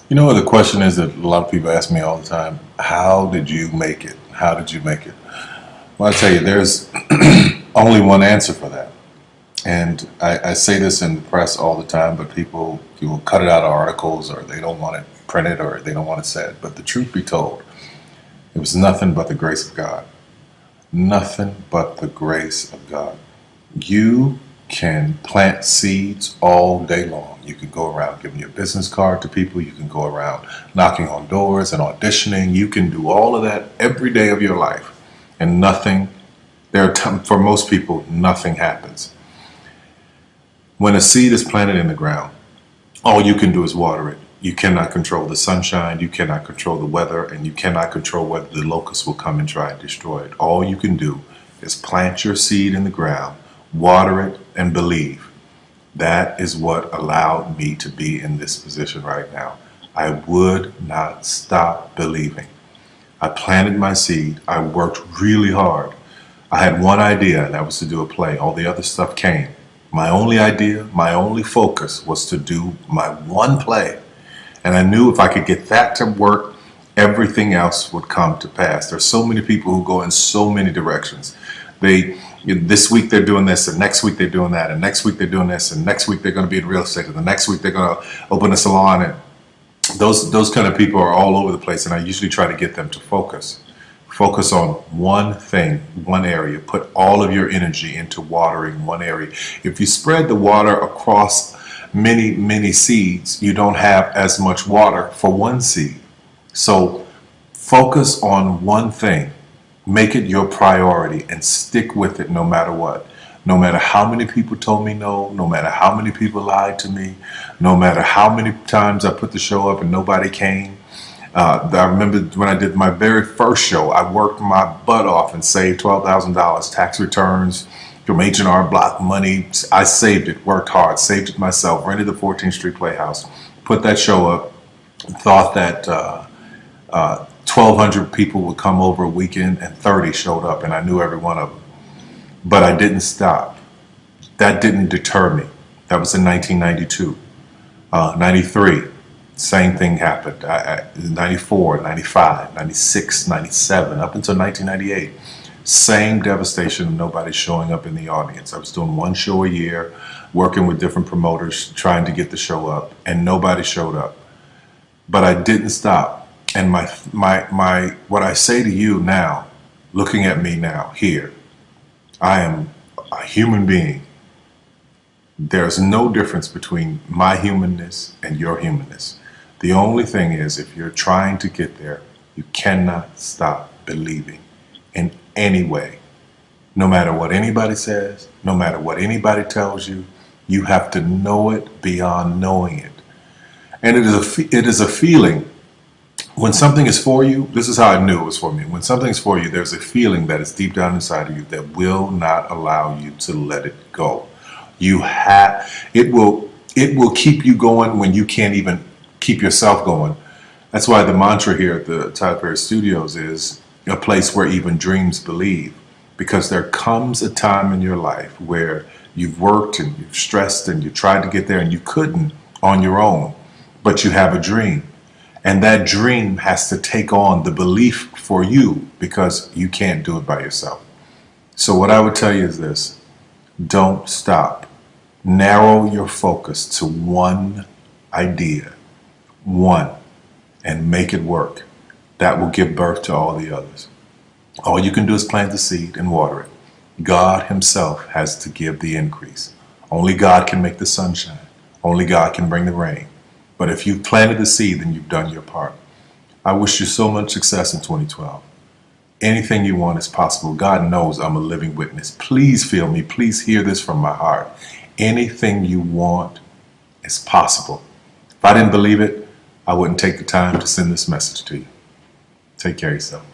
You know what the question is that a lot of people ask me all the time? How did you make it? How did you make it? Well, I tell you, there's only one answer for that. And I say this in the press all the time, but people will cut it out of articles or they don't want it printed or they don't want it said. But the truth be told, it was nothing but the grace of God. Nothing but the grace of God. You can plant seeds all day long. You can go around giving your business card to people. You can go around knocking on doors and auditioning. You can do all of that every day of your life. And nothing, for most people, nothing happens. When a seed is planted in the ground, all you can do is water it. You cannot control the sunshine, you cannot control the weather, and you cannot control whether the locusts will come and try and destroy it. All you can do is plant your seed in the ground, water it, and believe. That is what allowed me to be in this position right now. I would not stop believing. I planted my seed. I worked really hard. I had one idea, and that was to do a play. All the other stuff came. My only idea, my only focus was to do my one play. And I knew if I could get that to work, everything else would come to pass. There's so many people who go in so many directions. This week they're doing this, and next week they're doing that, and next week they're doing this, and next week they're going to be in real estate, and the next week they're going to open a salon. And those kind of people are all over the place, and I usually try to get them to focus. Focus on one thing, one area. Put all of your energy into watering one area. If you spread the water across many seeds, you don't have as much water for one seed. So focus on one thing. Make it your priority and stick with it no matter what. No matter how many people told me no, no matter how many people lied to me, no matter how many times I put the show up and nobody came. I remember when I did my very first show, I worked my butt off and saved $12,000 tax returns from H&R Block money. I saved it, worked hard, saved it myself, rented the 14th Street Playhouse, put that show up, thought that 1,200 people would come over a weekend, and 30 showed up, and I knew every one of them. But I didn't stop. That didn't deter me. That was in 1992. 93, same thing happened. 94, 95, 96, 97, up until 1998. Same devastation of nobody showing up in the audience. I was doing one show a year, working with different promoters, trying to get the show up, and nobody showed up. But I didn't stop. And what I say to you now, looking at me now, here, I am a human being. There's no difference between my humanness and your humanness. The only thing is, if you're trying to get there, you cannot stop believing in any way. No matter what anybody says, no matter what anybody tells you, you have to know it beyond knowing it. And it is a feeling. When something is for you, this is how I knew it was for me. When something's for you, there's a feeling that is deep down inside of you that will not allow you to let it go. It will keep you going when you can't even keep yourself going. That's why the mantra here at the Tyler Perry Studios is a place where even dreams believe. Because there comes a time in your life where you've worked and you've stressed and you tried to get there and you couldn't on your own, but you have a dream. And that dream has to take on the belief for you because you can't do it by yourself. So what I would tell you is this: don't stop. Narrow your focus to one idea, one, and make it work. That will give birth to all the others. All you can do is plant the seed and water it. God himself has to give the increase. Only God can make the sunshine. Only God can bring the rain. But if you've planted the seed, then you've done your part. I wish you so much success in 2012. Anything you want is possible. God knows I'm a living witness. Please feel me. Please hear this from my heart. Anything you want is possible. If I didn't believe it, I wouldn't take the time to send this message to you. Take care of yourself.